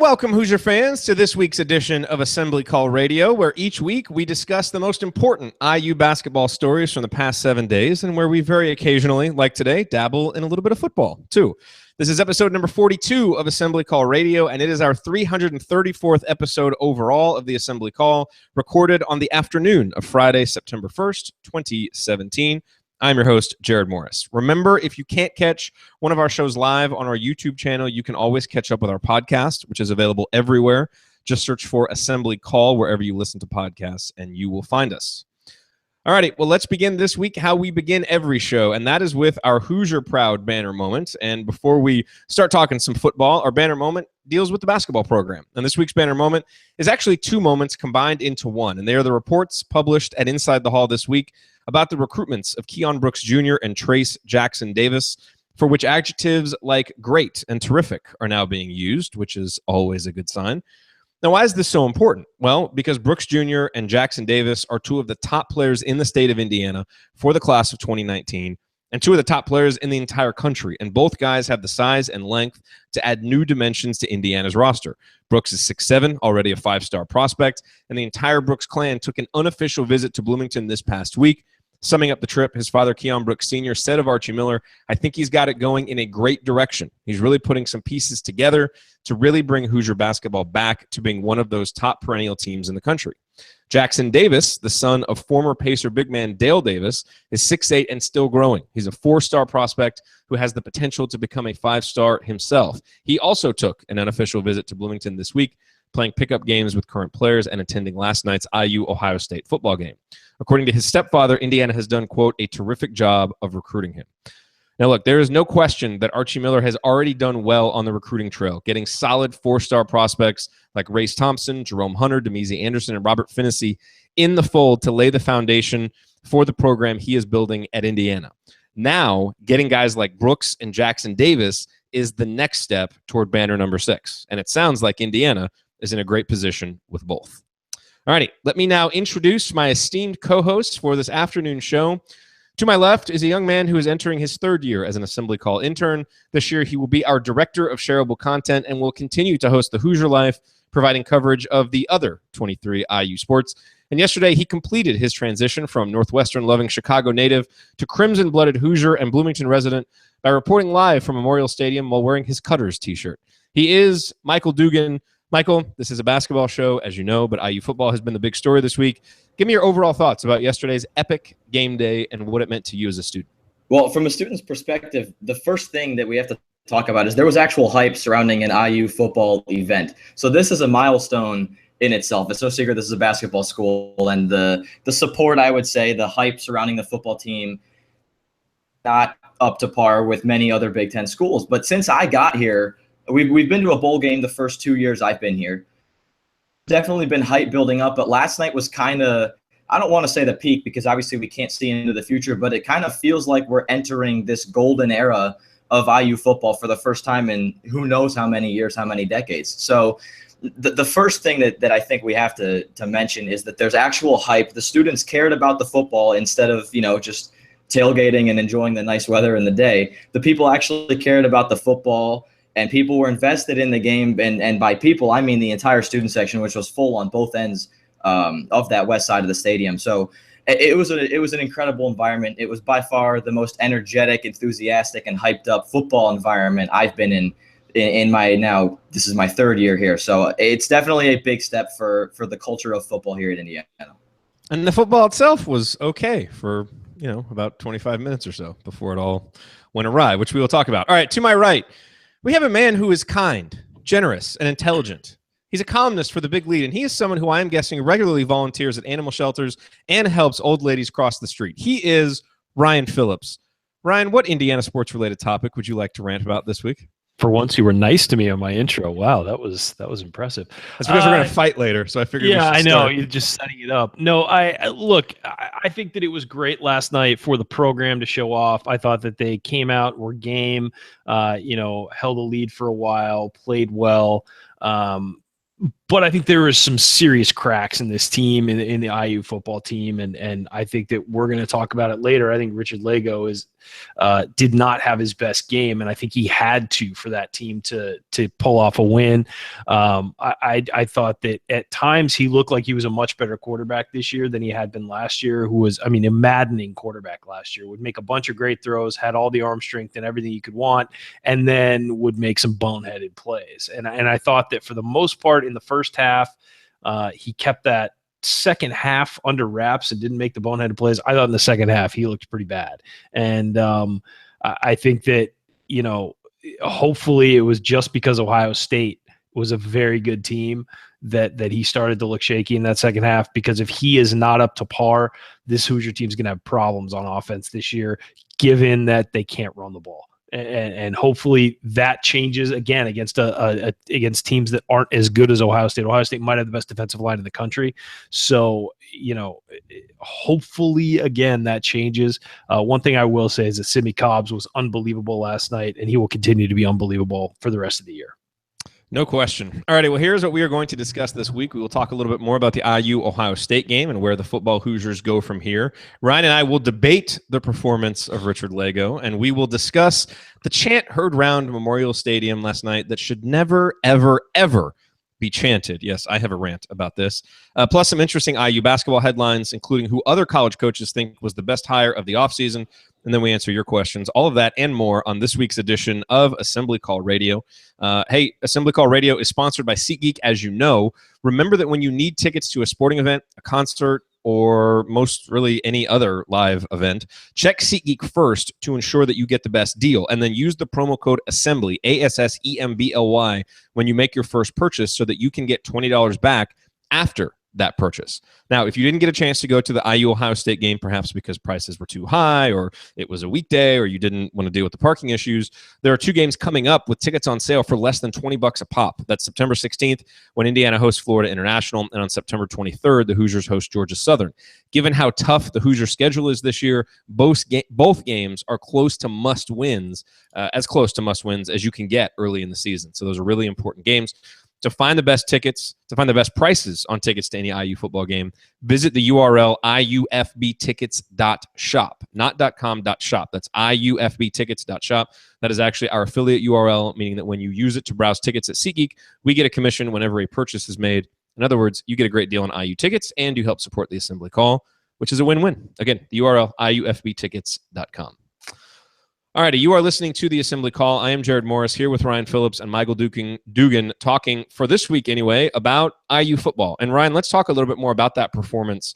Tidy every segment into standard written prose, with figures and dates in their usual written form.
Welcome, Hoosier fans, to this week's edition of Assembly Call Radio, where each week we discuss the most important IU basketball stories from the past 7 days, and where we very occasionally, like today, dabble in a little bit of football, too. This is episode number 42 of Assembly Call Radio, and it is our 334th episode overall of the Assembly Call, recorded on the afternoon of Friday, September 1st, 2017. I'm your host, Jared Morris. Remember, if you can't catch one of our shows live on our YouTube channel, you can always catch up with our podcast, which is available everywhere. Just search for Assembly Call wherever you listen to podcasts, and you will find us. All righty, well, let's begin this week how we begin every show, and that is with our Hoosier Proud banner moment. And before we start talking some football, our banner moment deals with the basketball program. And this week's banner moment is actually two moments combined into one, and they are the reports published at Inside the Hall this week about the recruitments of Keon Brooks Jr. and Trace Jackson Davis, for which adjectives like great and terrific are now being used, which is always a good sign. Now, why is this so important? Well, because Brooks Jr. and Jackson Davis are two of the top players in the state of Indiana for the class of 2019, and two of the top players in the entire country. And both guys have the size and length to add new dimensions to Indiana's roster. Brooks is 6'7", already a five-star prospect, and the entire Brooks clan took an unofficial visit to Bloomington this past week. Summing up the trip, his father, Keon Brooks Sr., said of Archie Miller, "I think he's got it going in a great direction. He's really putting some pieces together to really bring Hoosier basketball back to being one of those top perennial teams in the country." Jackson Davis, the son of former Pacer big man Dale Davis, is 6'8" and still growing. He's a four-star prospect who has the potential to become a five-star himself. He also took an unofficial visit to Bloomington this week, playing pickup games with current players and attending last night's IU Ohio State football game. According to his stepfather, Indiana has done, quote, a terrific job of recruiting him. Now, look, there is no question that Archie Miller has already done well on the recruiting trail, getting solid four-star prospects like Race Thompson, Jerome Hunter, Demezy Anderson, and Robert Finnessy in the fold to lay the foundation for the program he is building at Indiana. Now, getting guys like Brooks and Jackson Davis is the next step toward banner number 6, and it sounds like Indiana is in a great position with both. All righty, let me now introduce my esteemed co-hosts for this afternoon show. To my left is a young man who is entering his third year as an Assembly Call intern. This year, he will be our director of shareable content and will continue to host the Hoosier Life, providing coverage of the other 23 IU sports. And yesterday, he completed his transition from Northwestern-loving Chicago native to crimson-blooded Hoosier and Bloomington resident by reporting live from Memorial Stadium while wearing his Cutters t-shirt. He is Michael Dugan. Michael, this is a basketball show, as you know, but IU football has been the big story this week. Give me your overall thoughts about yesterday's epic game day and what it meant to you as a student. Well, from a student's perspective, the first thing that we have to talk about is there was actual hype surrounding an IU football event. So this is a milestone in itself. It's no secret this is a basketball school, and the support, I would say, the hype surrounding the football team, not up to par with many other Big Ten schools. But since I got here, we've been to a bowl game the first 2 years I've been here. Definitely been hype building up, but last night was kind of, I don't want to say the peak because obviously we can't see into the future, but it kind of feels like we're entering this golden era of IU football for the first time in who knows how many years, how many decades. So the first thing that I think we have to mention is that there's actual hype. The students cared about the football instead of, just tailgating and enjoying the nice weather in the day. The people actually cared about the football, and people were invested in the game. And by people, I mean the entire student section, which was full on both ends of that west side of the stadium. So it was an incredible environment. It was by far the most energetic, enthusiastic, and hyped up football environment I've been in my, now this is my third year here. So it's definitely a big step for the culture of football here at Indiana. And the football itself was okay for, about 25 minutes or so before it all went awry, which we will talk about. All right, to my right, we have a man who is kind, generous, and intelligent. He's a columnist for The Big Lead, and he is someone who I am guessing regularly volunteers at animal shelters and helps old ladies cross the street. He is Ryan Phillips. Ryan, what Indiana sports-related topic would you like to rant about this week? For once, you were nice to me on my intro. Wow, that was impressive. That's because we're going to fight later, so I figured. Yeah, we should I know. start. You're just setting it up. No, I think that it was great last night for the program to show off. I thought that they came out, were game, held a lead for a while, played well. But I think there is some serious cracks in this team, in the IU football team, and I think that we're going to talk about it later. I think Richard Lagow did not have his best game, and I think he had to for that team to pull off a win. I thought that at times he looked like he was a much better quarterback this year than he had been last year, who was, a maddening quarterback last year, would make a bunch of great throws, had all the arm strength and everything you could want, and then would make some boneheaded plays. And I thought that for the most part in the first half, he kept that second half under wraps and didn't make the boneheaded plays. I thought in the second half he looked pretty bad. And I think that, hopefully it was just because Ohio State was a very good team that he started to look shaky in that second half, because if he is not up to par, this Hoosier team is going to have problems on offense this year, given that they can't run the ball. And hopefully that changes again against against teams that aren't as good as Ohio State. Ohio State might have the best defensive line in the country. So, hopefully again that changes. One thing I will say is that Sidney Cobbs was unbelievable last night, and he will continue to be unbelievable for the rest of the year. No question. All righty, well, here's what we are going to discuss this week. We will talk a little bit more about the IU-Ohio State game and where the football Hoosiers go from here. Ryan and I will debate the performance of Richard Lagow, and we will discuss the chant heard round Memorial Stadium last night that should never, ever, ever be chanted. Yes, I have a rant about this. Plus some interesting IU basketball headlines, including who other college coaches think was the best hire of the offseason. And then we answer your questions. All of that and more on this week's edition of Assembly Call Radio. Hey, Assembly Call Radio is sponsored by SeatGeek, as you know. Remember that when you need tickets to a sporting event, a concert, or most really any other live event, check SeatGeek first to ensure that you get the best deal. And then use the promo code ASSEMBLY, ASSEMBLY, when you make your first purchase so that you can get $20 back after that purchase. Now, if you didn't get a chance to go to the IU-Ohio State game, perhaps because prices were too high or it was a weekday or you didn't want to deal with the parking issues, there are two games coming up with tickets on sale for less than $20 a pop. That's September 16th when Indiana hosts Florida International, and on September 23rd, the Hoosiers host Georgia Southern. Given how tough the Hoosier schedule is this year, both games are close to must-wins, as close to must-wins as you can get early in the season. So those are really important games. To find the best tickets, to find the best prices on tickets to any IU football game, visit the URL iufbtickets.shop, not .com, .shop. That's iufbtickets.shop. That is actually our affiliate URL, meaning that when you use it to browse tickets at SeatGeek, we get a commission whenever a purchase is made. In other words, you get a great deal on IU tickets, and you help support the Assembly Call, which is a win-win. Again, the URL, iufbtickets.com. All righty, you are listening to the Assembly Call. I am Jared Morris here with Ryan Phillips and Michael Dugan talking, for this week anyway, about IU football. And Ryan, let's talk a little bit more about that performance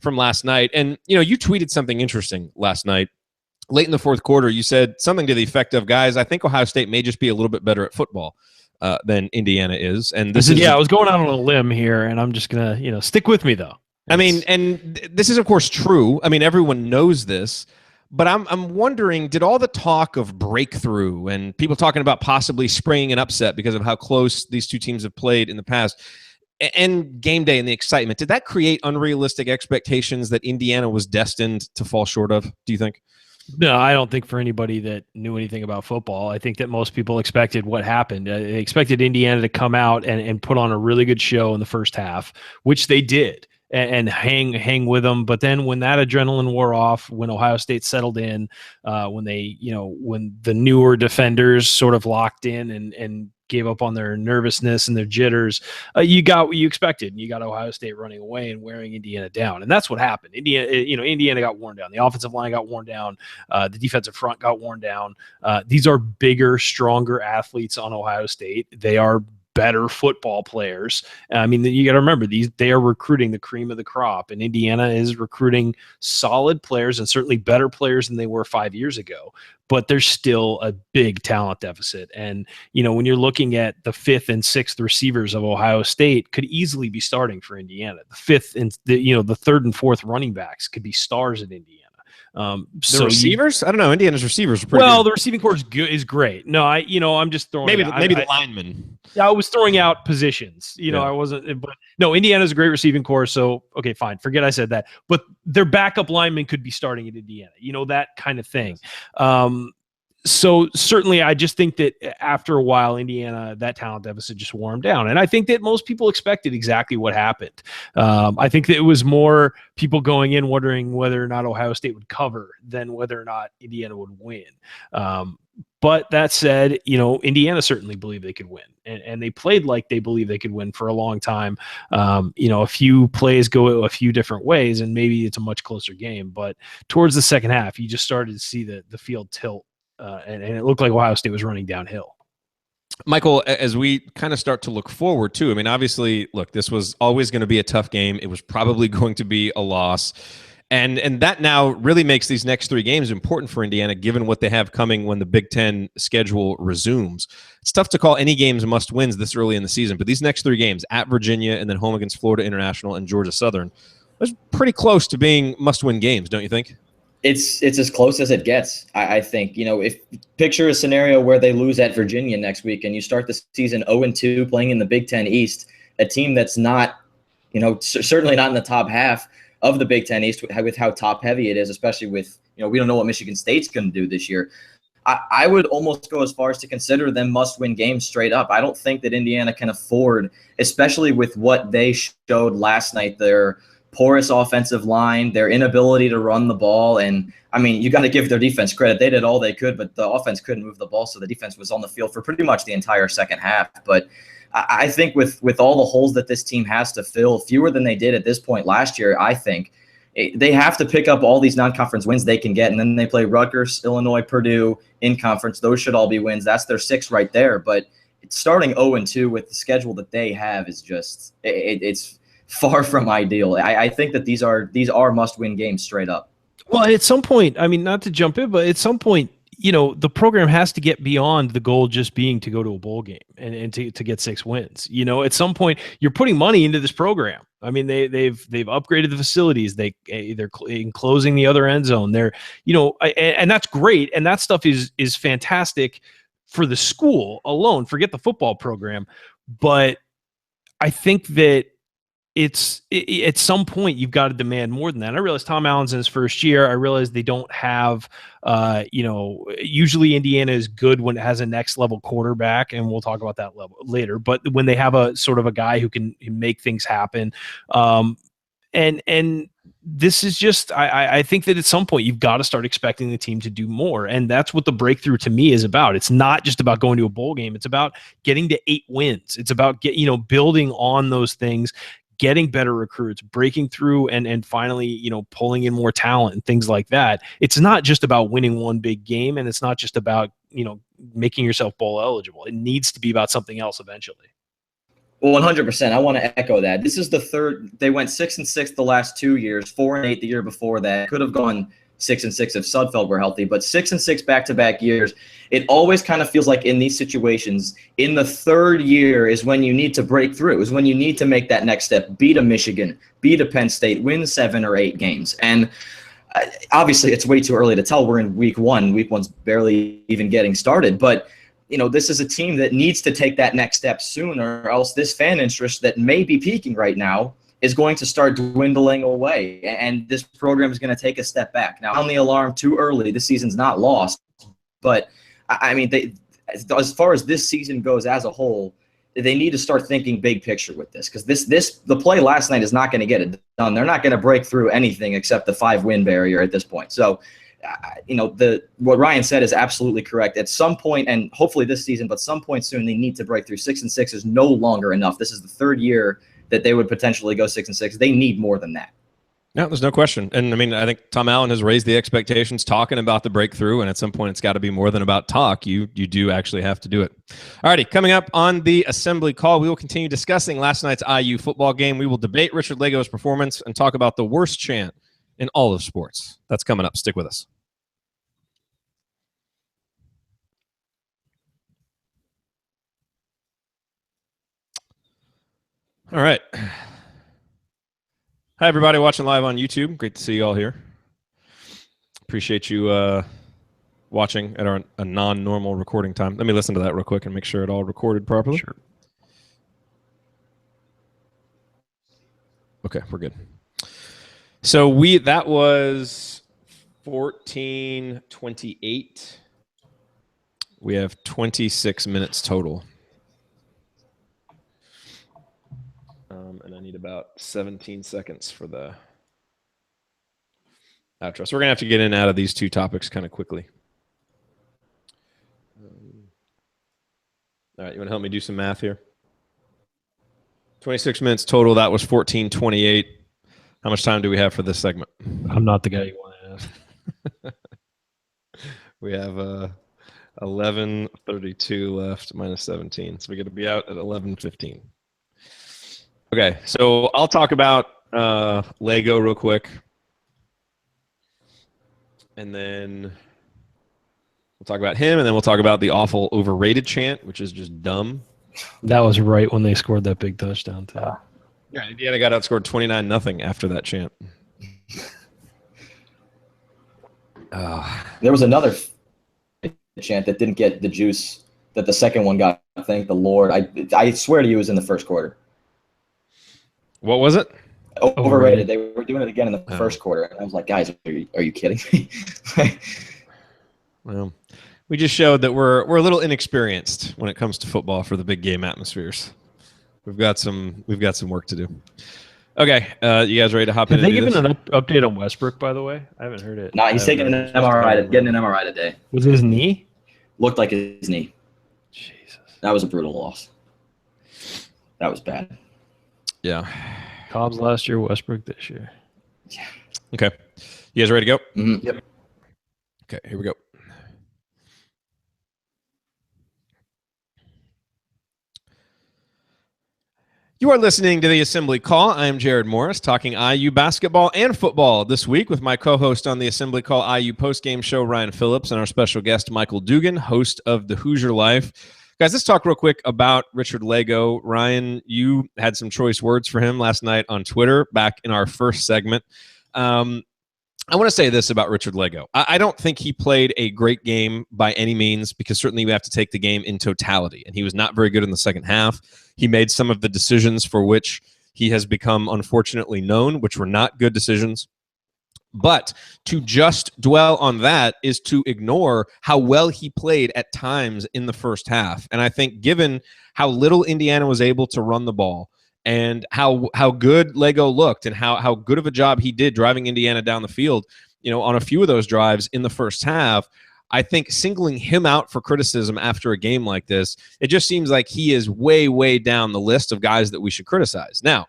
from last night. And, you tweeted something interesting last night. Late in the fourth quarter, you said something to the effect of, guys, I think Ohio State may just be a little bit better at football than Indiana is. And this is, I was going out on a limb here, and I'm just going to, stick with me, though. And this is, of course, true. Everyone knows this. But I'm wondering, did all the talk of breakthrough and people talking about possibly springing an upset because of how close these two teams have played in the past, and game day and the excitement, did that create unrealistic expectations that Indiana was destined to fall short of, do you think? No, I don't think for anybody that knew anything about football. I think that most people expected what happened. They expected Indiana to come out and put on a really good show in the first half, which they did. And hang with them. But then when that adrenaline wore off, when Ohio State settled in, when the newer defenders sort of locked in and gave up on their nervousness and their jitters, you got what you expected. You got Ohio State running away and wearing Indiana down. And that's what happened. Indiana got worn down. The offensive line got worn down. The defensive front got worn down. These are bigger, stronger athletes on Ohio State. They are better football players. You got to remember, they are recruiting the cream of the crop, and Indiana is recruiting solid players and certainly better players than they were 5 years ago. But there's still a big talent deficit. And, when you're looking at the fifth and sixth receivers of Ohio State could easily be starting for Indiana. The fifth and the third and fourth running backs could be stars at Indiana. The receivers? I don't know. Indiana's receivers are pretty good. The receiving core is great. No, I'm just throwing maybe the linemen. Yeah, I was throwing out positions. I wasn't. But no, Indiana's a great receiving core. So okay, fine. Forget I said that. But their backup lineman could be starting at Indiana. That kind of thing. So certainly, I just think that after a while, Indiana, that talent deficit just wore them down. And I think that most people expected exactly what happened. I think that it was more people going in wondering whether or not Ohio State would cover than whether or not Indiana would win. But that said, Indiana certainly believed they could win, and they played like they believed they could win for a long time. A few plays go a few different ways, and maybe it's a much closer game. But towards the second half, you just started to see the field tilt. And it looked like Ohio State was running downhill. Michael, as we kind of start to look forward too, I mean, obviously, look, this was always going to be a tough game. It was probably going to be a loss. And that now really makes these next 3 games important for Indiana, given what they have coming when the Big Ten schedule resumes. It's tough to call any games must-wins this early in the season, but these next 3 games, at Virginia and then home against Florida International and Georgia Southern, was pretty close to being must-win games, don't you think? It's as close as it gets, I think. If picture a scenario where they lose at Virginia next week and you start the season 0-2 playing in the Big Ten East, a team that's not, certainly not in the top half of the Big Ten East with how top heavy it is, especially with, we don't know what Michigan State's going to do this year. I would almost go as far as to consider them must-win games straight up. I don't think that Indiana can afford, especially with what they showed last night, their porous offensive line, their inability to run the ball. And I mean, you got to give their defense credit. They did all they could, but the offense couldn't move the ball. So the defense was on the field for pretty much the entire second half. But I think with all the holes that this team has to fill, fewer than they did at this point last year, I think they have to pick up all these non-conference wins they can get. And then they play Rutgers, Illinois, Purdue in conference. Those should all be wins. That's their 6 right there. But starting 0-2 with the schedule that they have is just, it's far from ideal. I think that these are must-win games straight up. Well, at some point, I mean, not to jump in, but at some point, the program has to get beyond the goal just being to go to a bowl game and to get 6 wins. At some point, you're putting money into this program. I mean, they've upgraded the facilities. They're enclosing the other end zone. They're, and that's great. And that stuff is fantastic for the school alone. Forget the football program. But I think that at some point you've got to demand more than that. And I realize Tom Allen's in his first year. I realize they don't have, usually Indiana is good when it has a next level quarterback, and we'll talk about that level later. But when they have a sort of a guy who can make things happen, and this is just, I think that at some point you've got to start expecting the team to do more. And that's what the breakthrough to me is about. It's not just about going to a bowl game. It's about getting to 8 wins. It's about building on those things, getting better recruits, breaking through and finally, pulling in more talent and things like that. It's not just about winning one big game, and it's not just about, making yourself bowl eligible. It needs to be about something else eventually. Well, 100%. I want to echo that. This is the third. They went 6-6 the last 2 years, 4-8 the year before that. Could have gone 6-6 if Sudfeld were healthy, but 6-6 back-to-back years. It always kind of feels like in these situations, in the third year is when you need to break through, is when you need to make that next step, beat a Michigan, beat a Penn State, win 7 or 8 games. And obviously it's way too early to tell. We're in week 1. Week 1's barely even getting started, but this is a team that needs to take that next step soon, or else this fan interest that may be peaking right now is going to start dwindling away, and this program is going to take a step back. Now, on the alarm too early, the season's not lost, but I mean, as far as this season goes as a whole, they need to start thinking big picture with this, because the play last night is not going to get it done. They're not going to break through anything except the 5-win barrier at this point. So, what Ryan said is absolutely correct. At some point, and hopefully this season, but some point soon, they need to break through. 6-6 is no longer enough. This is the third year that they would potentially go 6-6. They need more than that. No, there's no question. And I mean, I think Tom Allen has raised the expectations talking about the breakthrough, and at some point it's got to be more than about talk. You do actually have to do it. All righty, coming up on the assembly call, we will continue discussing last night's IU football game. We will debate Richard Lagow's performance and talk about the worst chant in all of sports. That's coming up. Stick with us. All right. Hi, everybody watching live on YouTube. Great to see you all here. Appreciate you watching at a non-normal recording time. Let me listen to that real quick and make sure it all recorded properly. Sure. Okay, we're good. So that was 14:28 We have 26 minutes total. And I need about 17 seconds for the outro. So we're going to have to get in and out of these two topics kind of quickly. All right, you want to help me do some math here? 26 minutes total. That was 14:28. How much time do we have for this segment? I'm not the guy you want to ask. We have 11:32 left minus 17. So we're going to be out at 11:15. Okay, so I'll talk about Lagow real quick. And then we'll talk about him, and then we'll talk about the awful overrated chant, which is just dumb. That was right when they scored that big touchdown, too. Yeah, Indiana got outscored 29-0 after that chant. There was another chant that didn't get the juice that the second one got. Thank the Lord. I swear to you, it was in the first quarter. What was it? Overrated. They were doing it again in the first quarter. And I was like, guys, are you kidding me? Well, we just showed that we're a little inexperienced when it comes to football for the big game atmospheres. We've got some work to do. Okay, you guys ready to hop in? Have they given an update on Westbrook, by the way? I haven't heard it. Nah, he's taking an MRI. Getting an MRI today. Was it his knee? Looked like his knee. Jesus. That was a brutal loss. That was bad. Yeah. Cobbs last year, Westbrook this year. Yeah. Okay. You guys ready to go? Mm-hmm. Yep. Okay, here we go. You are listening to the Assembly Call. I am Jared Morris, talking IU basketball and football this week with my co-host on the Assembly Call IU postgame show, Ryan Phillips, and our special guest, Michael Dugan, host of the Hoosier Life. Guys, let's talk real quick about Richard Lagow. Ryan, you had some choice words for him last night on Twitter back in our first segment. I want to say this about Richard Lagow. I don't think he played a great game by any means, because certainly we have to take the game in totality, and he was not very good in the second half. He made some of the decisions for which he has become unfortunately known, which were not good decisions. But to just dwell on that is to ignore how well he played at times in the first half. And I think given how little Indiana was able to run the ball, and how good Lagow looked, and how good of a job he did driving Indiana down the field, on a few of those drives in the first half, I think singling him out for criticism after a game like this, it just seems like he is way, way down the list of guys that we should criticize. Now,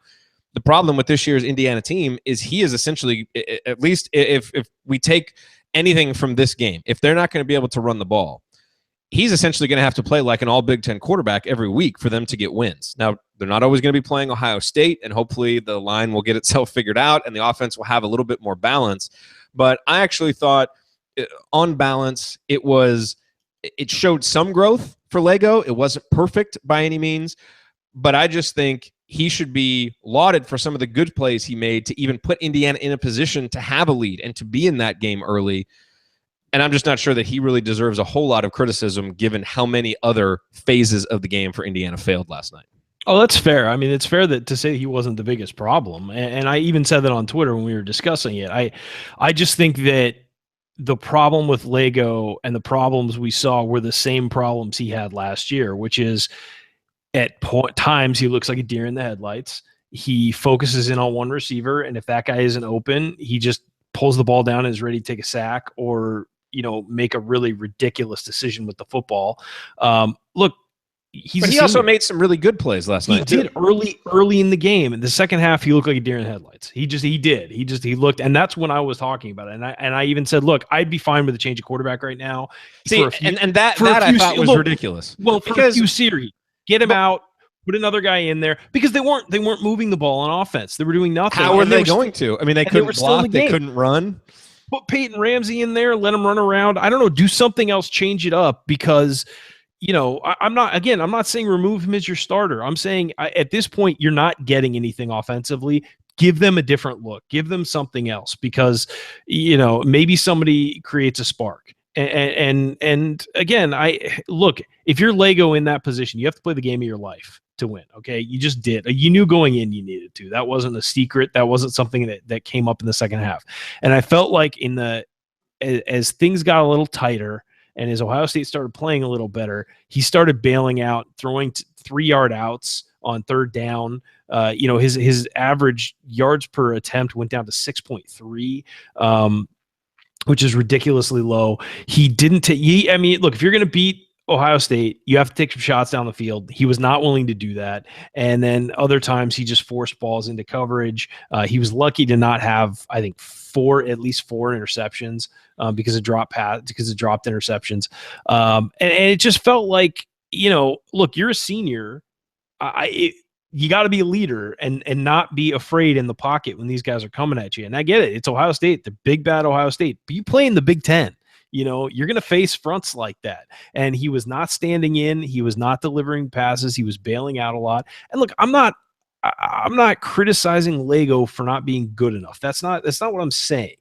the problem with this year's Indiana team is he is essentially, at least if we take anything from this game, if they're not going to be able to run the ball, he's essentially going to have to play like an all Big Ten quarterback every week for them to get wins. Now, they're not always going to be playing Ohio State, and hopefully the line will get itself figured out and the offense will have a little bit more balance. But I actually thought on balance, it showed some growth for Lagow. It wasn't perfect by any means, but I just think he should be lauded for some of the good plays he made to even put Indiana in a position to have a lead and to be in that game early. And I'm just not sure that he really deserves a whole lot of criticism given how many other phases of the game for Indiana failed last night. Oh, that's fair. I mean, it's fair to say he wasn't the biggest problem. And I even said that on Twitter when we were discussing it. I just think that the problem with Lagow and the problems we saw were the same problems he had last year, which is at times he looks like a deer in the headlights. He focuses in on one receiver, and if that guy isn't open, he just pulls the ball down and is ready to take a sack or make a really ridiculous decision with the football. Look, he also made some really good plays last night. He did early in the game. In the second half, he looked like a deer in the headlights. He looked, and that's when I was talking about it. And I even said, look, I'd be fine with a change of quarterback right now. See, that I thought was ridiculous. Well, for a few series, get him out, put another guy in there, because they weren't moving the ball on offense. They were doing nothing. How were they going to? I mean, they couldn't block. They couldn't run. Put Peyton Ramsey in there, let him run around. I don't know, do something else, change it up, because I'm not saying remove him as your starter. I'm saying at this point, you're not getting anything offensively. Give them a different look. Give them something else, because, maybe somebody creates a spark. And again, look, if you're Lagow in that position, you have to play the game of your life to win. Okay. You just did. You knew going in you needed to. That wasn't a secret. That wasn't something that came up in the second half. And I felt like as things got a little tighter, And as Ohio State started playing a little better, he started bailing out, throwing 3-yard outs on third down. His average yards per attempt went down to 6.3, which is ridiculously low. He didn't take. Look, if you're going to beat Ohio State, you have to take some shots down the field. He was not willing to do that. And then other times he just forced balls into coverage. He was lucky to not have, I think, at least four interceptions because of dropped interceptions. And it just felt like, look, you're a senior. You got to be a leader and not be afraid in the pocket when these guys are coming at you. And I get it. It's Ohio State, the big bad Ohio State. But you play in the Big Ten. You're going to face fronts like that. And he was not standing in. He was not delivering passes. He was bailing out a lot. And look, I'm not criticizing Lagow for not being good enough. That's not what I'm saying.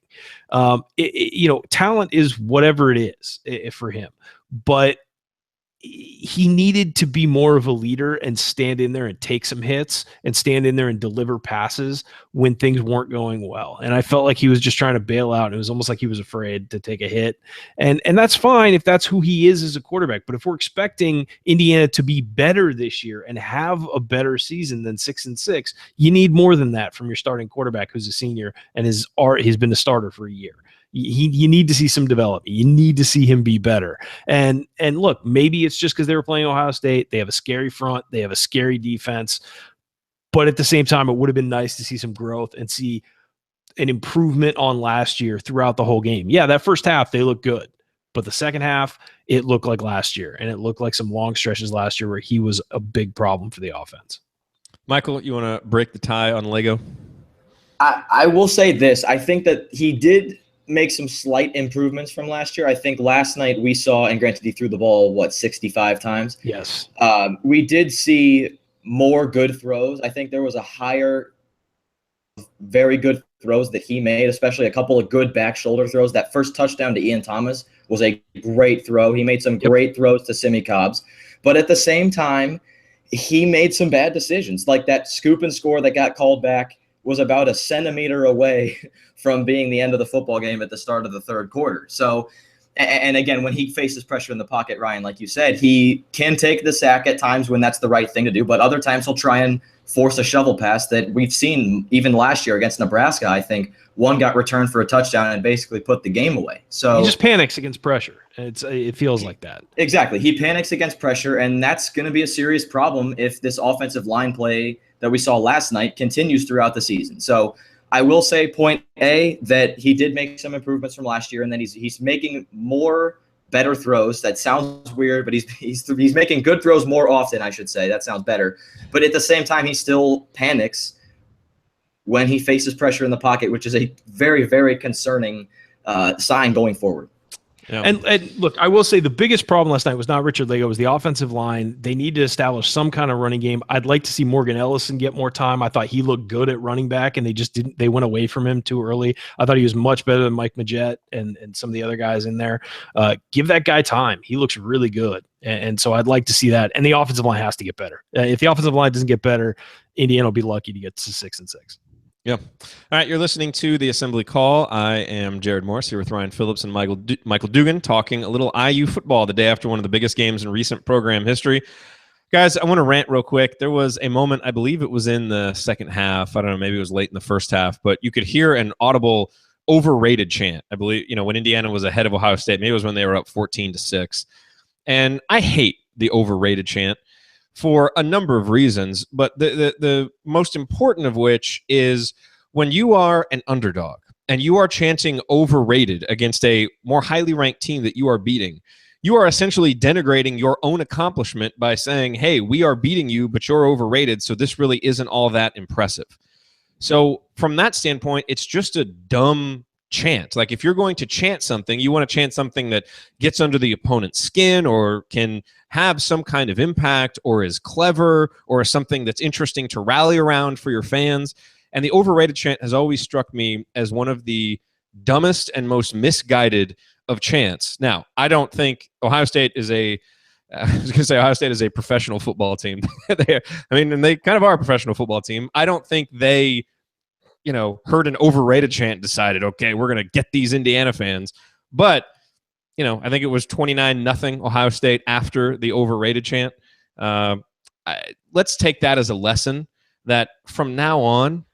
Talent is whatever it is for him. But he needed to be more of a leader and stand in there and take some hits and stand in there and deliver passes when things weren't going well. And I felt like he was just trying to bail out. It was almost like he was afraid to take a hit. And that's fine if that's who he is as a quarterback. But if we're expecting Indiana to be better this year and have a better season than 6-6, you need more than that from your starting quarterback who's a senior and he's been a starter for a year. You need to see some development. You need to see him be better. And look, maybe it's just because they were playing Ohio State. They have a scary front. They have a scary defense. But at the same time, it would have been nice to see some growth and see an improvement on last year throughout the whole game. Yeah, that first half, they looked good. But the second half, it looked like last year. And it looked like some long stretches last year where he was a big problem for the offense. Michael, you want to break the tie on Lagow? I will say this. I think that he did make some slight improvements from last year. I think last night we saw, and granted he threw the ball, 65 times? Yes. We did see more good throws. I think there was a higher very good throws that he made, especially a couple of good back shoulder throws. That first touchdown to Ian Thomas was a great throw. He made some great throws to Simi Cobbs. But at the same time, he made some bad decisions. Like that scoop and score that got called back was about a centimeter away from being the end of the football game at the start of the third quarter. So, and again, when he faces pressure in the pocket, Ryan, like you said, he can take the sack at times when that's the right thing to do, but other times he'll try and force a shovel pass that we've seen even last year against Nebraska. I think one got returned for a touchdown and basically put the game away. So he just panics against pressure. It feels like that. Exactly. He panics against pressure, and that's going to be a serious problem if this offensive line play that we saw last night continues throughout the season. So I will say point A, that he did make some improvements from last year, and then he's making more better throws. That sounds weird, but he's making good throws more often, I should say. That sounds better. But at the same time, he still panics when he faces pressure in the pocket, which is a very, very concerning sign going forward. Yeah. And look, I will say the biggest problem last night was not Richard Lagow, it was the offensive line. They need to establish some kind of running game. I'd like to see Morgan Ellison get more time. I thought he looked good at running back, and they went away from him too early. I thought he was much better than Mike Majette and some of the other guys in there. Give that guy time. He looks really good. And so I'd like to see that. And the offensive line has to get better. If the offensive line doesn't get better, Indiana will be lucky to get to 6-6. Yeah. All right. You're listening to the Assembly Call. I am Jared Morris here with Ryan Phillips and Michael Dugan talking a little IU football the day after one of the biggest games in recent program history. Guys, I want to rant real quick. There was a moment, I believe it was in the second half. I don't know, maybe it was late in the first half, but you could hear an audible overrated chant. I believe, when Indiana was ahead of Ohio State, maybe it was when they were up 14-6. And I hate the overrated chant for a number of reasons, but the most important of which is when you are an underdog and you are chanting overrated against a more highly ranked team that you are beating, you are essentially denigrating your own accomplishment by saying, hey, we are beating you, but you're overrated, so this really isn't all that impressive. So from that standpoint, it's just a dumb chant. Like if you're going to chant something, you want to chant something that gets under the opponent's skin or can have some kind of impact or is clever or is something that's interesting to rally around for your fans. And the overrated chant has always struck me as one of the dumbest and most misguided of chants. Now, I don't think Ohio State is Ohio State is a professional football team. And they kind of are a professional football team. I don't think they heard an overrated chant, decided, okay, we're going to get these Indiana fans. But, I think it was 29-0 Ohio State after the overrated chant. Let's take that as a lesson that from now on,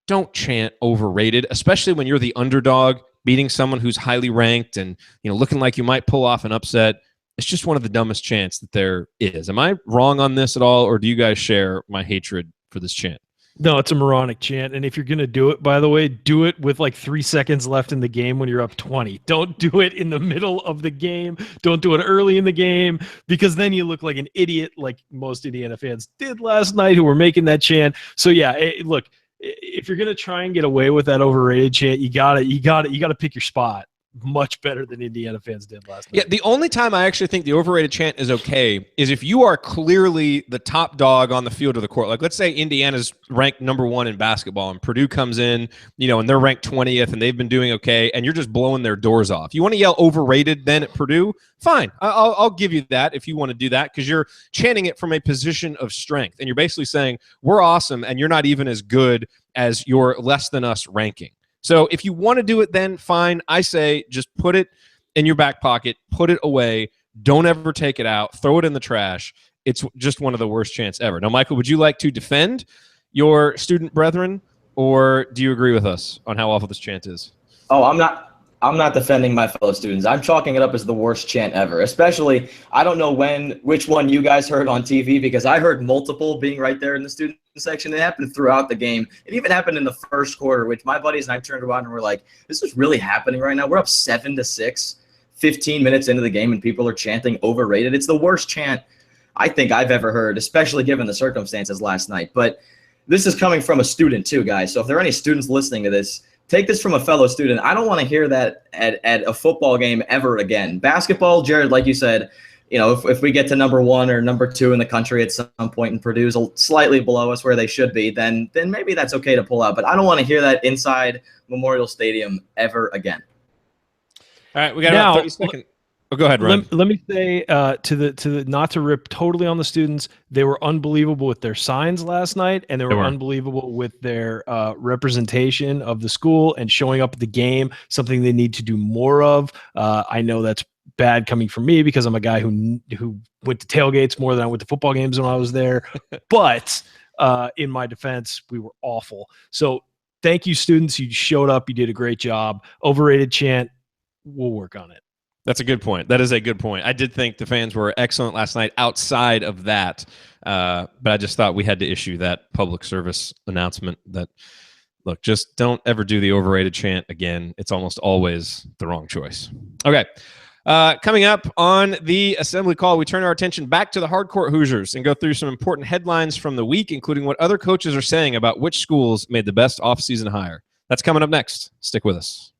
don't chant overrated, especially when you're the underdog beating someone who's highly ranked and looking like you might pull off an upset. It's just one of the dumbest chants that there is. Am I wrong on this at all, or do you guys share my hatred for this chant? No, it's a moronic chant. And if you're going to do it, by the way, do it with like 3 seconds left in the game when you're up 20. Don't do it in the middle of the game. Don't do it early in the game, because then you look like an idiot, like most Indiana fans did last night who were making that chant. So yeah, look, if you're going to try and get away with that overrated chant, you gotta pick your spot much better than Indiana fans did last night. Yeah, the only time I actually think the overrated chant is okay is if you are clearly the top dog on the field or the court. Like, let's say Indiana's ranked number 1 in basketball and Purdue comes in, and they're ranked 20th and they've been doing okay, and you're just blowing their doors off. You want to yell overrated then at Purdue? Fine. I'll give you that if you want to do that, because you're chanting it from a position of strength. And you're basically saying, we're awesome and you're not even as good as your less than us ranking. So if you want to do it, then fine. I say just put it in your back pocket, put it away. Don't ever take it out. Throw it in the trash. It's just one of the worst chants ever. Now, Michael, would you like to defend your student brethren, or do you agree with us on how awful this chant is? Oh, I'm not defending my fellow students. I'm chalking it up as the worst chant ever. Especially, I don't know which one you guys heard on TV, because I heard multiple being right there in the student section. It happened throughout the game. It even happened in the first quarter, which my buddies and I turned around and were like, this is really happening right now. We're up 7-6, 15 minutes into the game, and people are chanting overrated. It's the worst chant I think I've ever heard, especially given the circumstances last night. But this is coming from a student too, guys. So if there are any students listening to this, take this from a fellow student. I don't want to hear that at a football game ever again. Basketball, Jared, like you said, if we get to number 1 or number 2 in the country at some point and Purdue's slightly below us where they should be, then maybe that's okay to pull out. But I don't want to hear that inside Memorial Stadium ever again. All right, we got about 30 seconds. Oh, go ahead, Ryan. Let me say to the not to rip totally on the students, they were unbelievable with their signs last night, and they were unbelievable with their representation of the school and showing up at the game, something they need to do more of. I know that's bad coming from me because I'm a guy who went to tailgates more than I went to football games when I was there. But in my defense, we were awful. So thank you, students. You showed up. You did a great job. Overrated chant. We'll work on it. That's a good point. That is a good point. I did think the fans were excellent last night outside of that, but I just thought we had to issue that public service announcement that, look, just don't ever do the overrated chant again. It's almost always the wrong choice. Okay. Coming up on the assembly call, we turn our attention back to the hardcourt Hoosiers and go through some important headlines from the week, including what other coaches are saying about which schools made the best offseason hire. That's coming up next. Stick with us.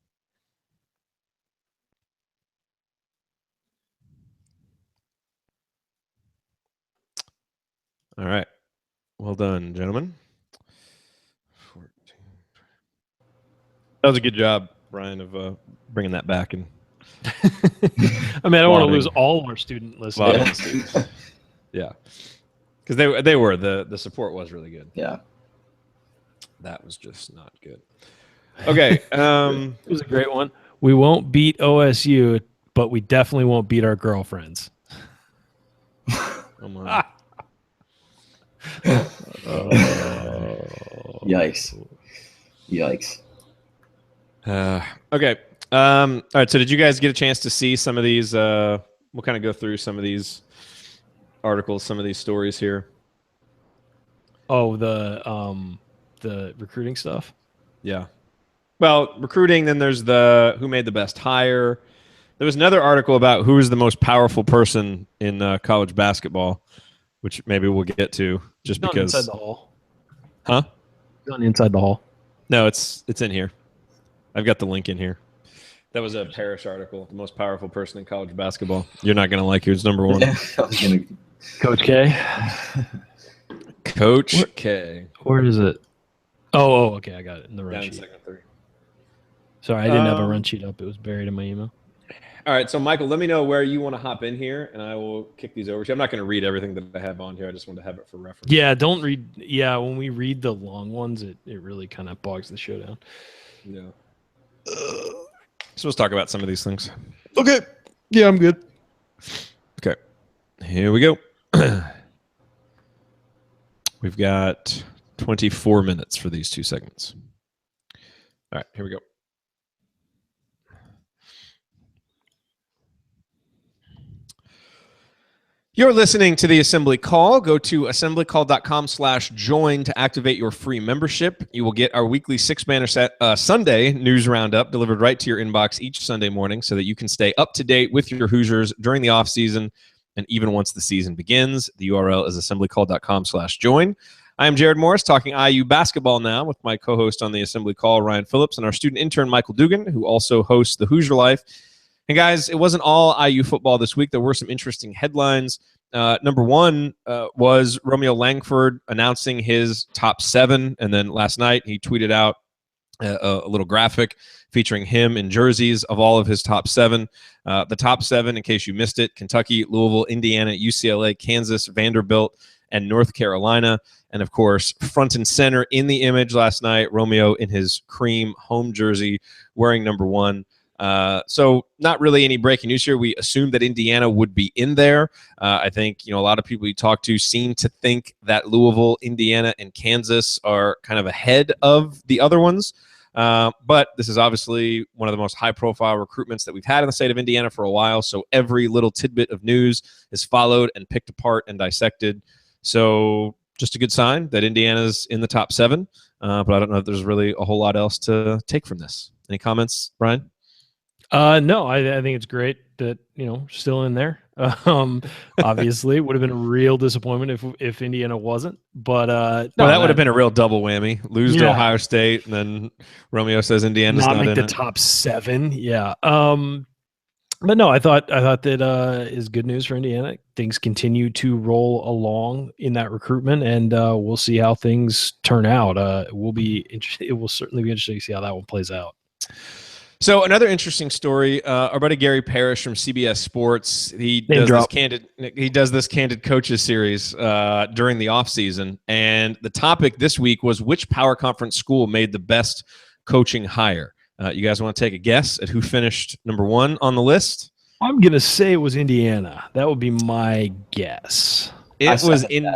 All right. Well done, gentlemen. 14. That was a good job, Brian, of bringing that back. And I mean, I don't want to lose all of our student listeners. Yeah. Because they were. The support was really good. Yeah. That was just not good. Okay. It was a great one. We won't beat OSU, but we definitely won't beat our girlfriends. Oh, my. Yikes. Okay. All right. So did you guys get a chance to see some of these? We'll kind of go through some of these articles, some of these stories here. Oh, the recruiting stuff? Yeah. Well, recruiting, then there's the who made the best hire. There was another article about who is the most powerful person in college basketball, which maybe we'll get to just because. Inside the hall. Huh? Not inside the hall. No, it's in here. I've got the link in here. That was a Parrish article, the most powerful person in college basketball. You're not going to like who's number 1. Coach K? Coach K. Where is it? Oh, okay. I got it in the run sheet. Second 3. Sorry, I didn't have a run sheet up. It was buried in my email. All right, so Michael, let me know where you want to hop in here, and I will kick these over to you. I'm not going to read everything that I have on here. I just want to have it for reference. Yeah, don't read. Yeah, when we read the long ones, it really kind of bogs the show down. Yeah. So let's talk about some of these things. Okay. Yeah, I'm good. Okay, here we go. We've got 24 minutes for these two segments. All right, here we go. You're listening to the Assembly Call. Go to assemblycall.com/join to activate your free membership. You will get our weekly six-banner Sunday news roundup delivered right to your inbox each Sunday morning so that you can stay up to date with your Hoosiers during the offseason and even once the season begins. The URL is assemblycall.com/join. I am Jared Morris, talking IU basketball now with my co-host on the Assembly Call, Ryan Phillips, and our student intern, Michael Dugan, who also hosts the Hoosier Life. And guys, it wasn't all IU football this week. There were some interesting headlines. Number one was Romeo Langford announcing his top 7. And then last night he tweeted out a little graphic featuring him in jerseys of all of his top 7. The top 7, in case you missed it: Kentucky, Louisville, Indiana, UCLA, Kansas, Vanderbilt, and North Carolina. And of course, front and center in the image last night, Romeo in his cream home jersey wearing number 1. So not really any breaking news here. We assumed that Indiana would be in there. I think, a lot of people you talk to seem to think that Louisville, Indiana, and Kansas are kind of ahead of the other ones. But this is obviously one of the most high-profile recruitments that we've had in the state of Indiana for a while. So every little tidbit of news is followed and picked apart and dissected. So just a good sign that Indiana's in the top 7. But I don't know if there's really a whole lot else to take from this. Any comments, Brian? No, I think it's great that, still in there. Obviously it would have been a real disappointment if Indiana wasn't, but no, that would have been a real double whammy. Lose to Ohio State, and then Romeo says Indiana's not make in the it. top 7. Yeah. But no, I thought that is good news for Indiana. Things continue to roll along in that recruitment, and we'll see how things turn out. It will certainly be interesting to see how that one plays out. So another interesting story, our buddy Gary Parrish from CBS Sports, he does this candid coaches series during the offseason. And the topic this week was, which power conference school made the best coaching hire? You guys want to take a guess at who finished number 1 on the list? I'm going to say it was Indiana. That would be my guess. It was in.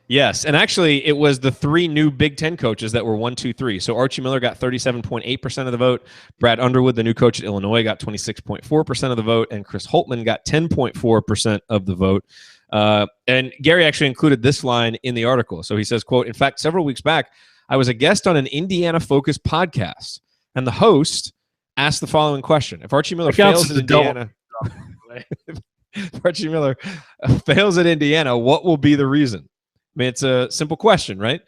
Yes, and actually it was the 3 new Big Ten coaches that were 1, 2, 3. So Archie Miller got 37.8% of the vote. Brad Underwood, the new coach at Illinois, got 26.4% of the vote, and Chris Holtmann got 10.4% of the vote. And Gary actually included this line in the article. So he says, quote, "In fact, several weeks back, I was a guest on an Indiana-focused podcast, and the host asked the following question: If Archie Miller fails at Indiana, if Archie Miller fails at Indiana, what will be the reason?" I mean, it's a simple question, right?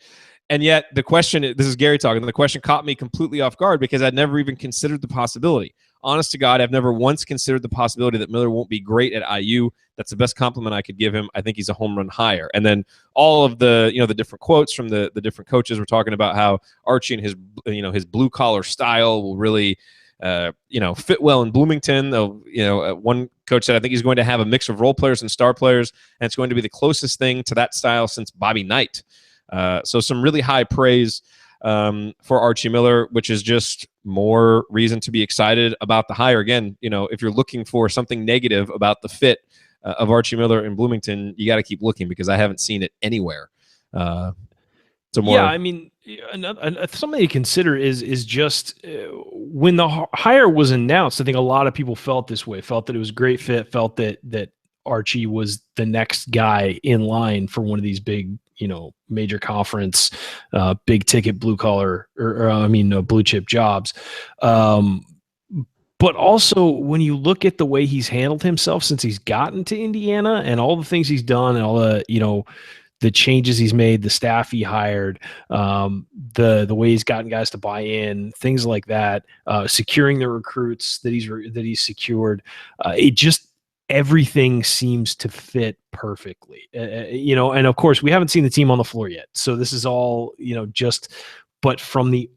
And yet the question, this is Gary talking, the question caught me completely off guard because I'd never even considered the possibility. Honest to God, I've never once considered the possibility that Miller won't be great at IU. That's the best compliment I could give him. I think he's a home run hire. And then all of the, the different quotes from the different coaches were talking about how Archie and his, his blue collar style will really, fit well in Bloomington. One coach said, I think he's going to have a mix of role players and star players, and it's going to be the closest thing to that style since Bobby Knight. So some really high praise for Archie Miller, which is just more reason to be excited about the hire. Again, if you're looking for something negative about the fit of Archie Miller in Bloomington, you got to keep looking because I haven't seen it anywhere. Something to consider is just when the hire was announced, I think a lot of people felt this way, felt that it was a great fit, felt that Archie was the next guy in line for one of these big, major conference, big ticket blue collar, blue chip jobs. But also when you look at the way he's handled himself since he's gotten to Indiana and all the things he's done and all the changes he's made, the staff he hired, the way he's gotten guys to buy in, things like that, securing the recruits that he's secured, everything seems to fit perfectly. And of course we haven't seen the team on the floor yet, so this is all but from the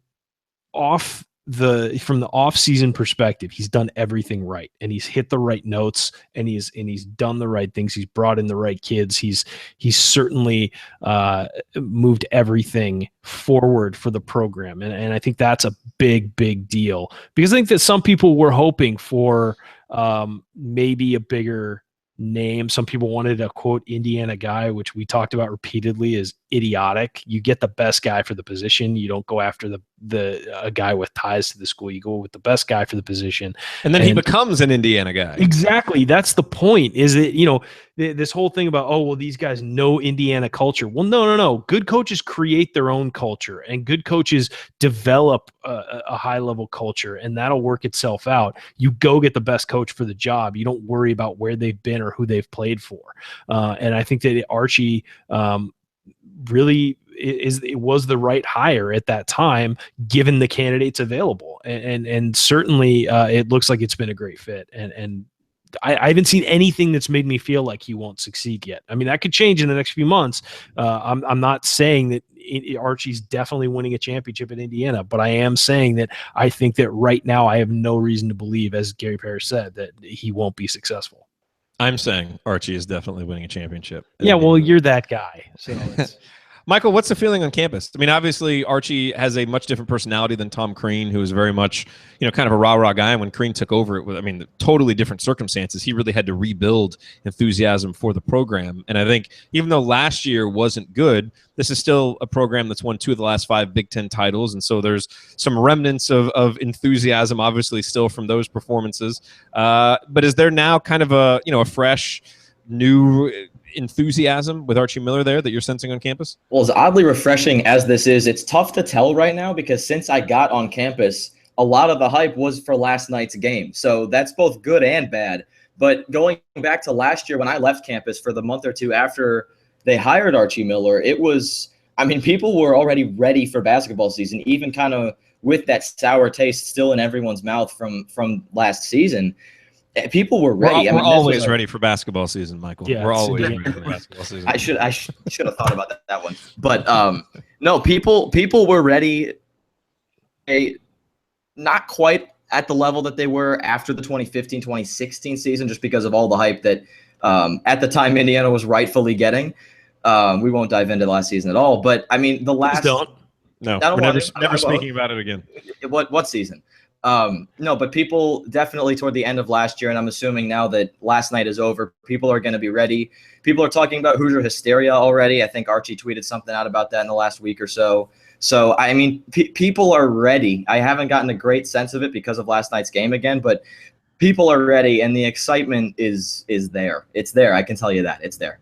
off-season perspective, he's done everything right, and he's hit the right notes, and he's done the right things. He's brought in the right kids. He's certainly moved everything forward for the program, and I think that's a big deal, because I think that some people were hoping for maybe a bigger name. Some people wanted a quote Indiana guy, which we talked about repeatedly, is idiotic. You get the best guy for the position. You don't go after a guy with ties to the school. You go with the best guy for the position, and then he becomes an Indiana guy. Exactly. That's the point. Is that, you know, this whole thing about, oh, well, these guys know Indiana culture. Well, no. Good coaches create their own culture, and good coaches develop a high level culture, and that'll work itself out. You go get the best coach for the job. You don't worry about where they've been or who they've played for. And I think that Archie really it was the right hire at that time, given the candidates available. And certainly it looks like it's been a great fit. And I haven't seen anything that's made me feel like he won't succeed yet. I mean, that could change in the next few months. I'm not saying that Archie's definitely winning a championship at Indiana, but I am saying that I think that right now I have no reason to believe, as Gary Parrish said, that he won't be successful. I'm saying Archie is definitely winning a championship. Yeah, well, you're that guy. So it's Michael, what's the feeling on campus? I mean, obviously, Archie has a much different personality than Tom Crean, who is very much, you know, kind of a rah-rah guy. And when Crean took over, it was, I mean, totally different circumstances. He really had to rebuild enthusiasm for the program. And I think even though last year wasn't good, this is still a program that's won 2 of the last 5 Big Ten titles. And so there's some remnants of enthusiasm, obviously, still from those performances. But is there now kind of a fresh, new enthusiasm with Archie Miller there that you're sensing on campus? Well, as oddly refreshing as this is, it's tough to tell right now, because since I got on campus, a lot of the hype was for last night's game. So that's both good and bad. But going back to last year when I left campus for the month or two after they hired Archie Miller, it was, I mean, people were already ready for basketball season, even kind of with that sour taste still in everyone's mouth from last season. People were ready. We're always ready for basketball season, Michael. Yeah, we're always ready for basketball season. I should have thought about that one. But no, people were ready. Not quite at the level that they were after the 2015-2016 season, just because of all the hype that at the time Indiana was rightfully getting. We won't dive into the last season at all. But I mean, the last. Please don't. No, we're never speaking about it again. What season? No, but people definitely toward the end of last year, and I'm assuming now that last night is over, people are going to be ready. People are talking about Hoosier hysteria already. I think Archie tweeted something out about that in the last week or so. So, I mean, people are ready. I haven't gotten a great sense of it because of last night's game again, but people are ready, and the excitement is there. It's there. I can tell you that. It's there.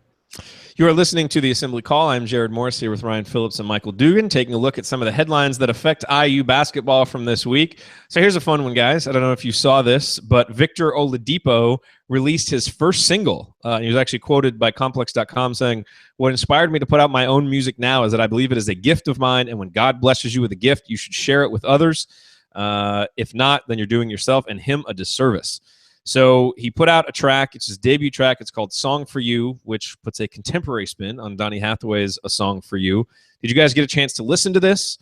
You are listening to The Assembly Call. I'm Jared Morris here with Ryan Phillips and Michael Dugan, taking a look at some of the headlines that affect IU basketball from this week. So here's a fun one, guys. I don't know if you saw this, but Victor Oladipo released his first single. He was actually quoted by Complex.com saying, "What inspired me to put out my own music now is that I believe it is a gift of mine, and when God blesses you with a gift, you should share it with others. If not, then you're doing yourself and him a disservice." So he put out a track. It's his debut track. It's called Song for You, which puts a contemporary spin on Donny Hathaway's A Song for You. Did you guys get a chance to listen to this?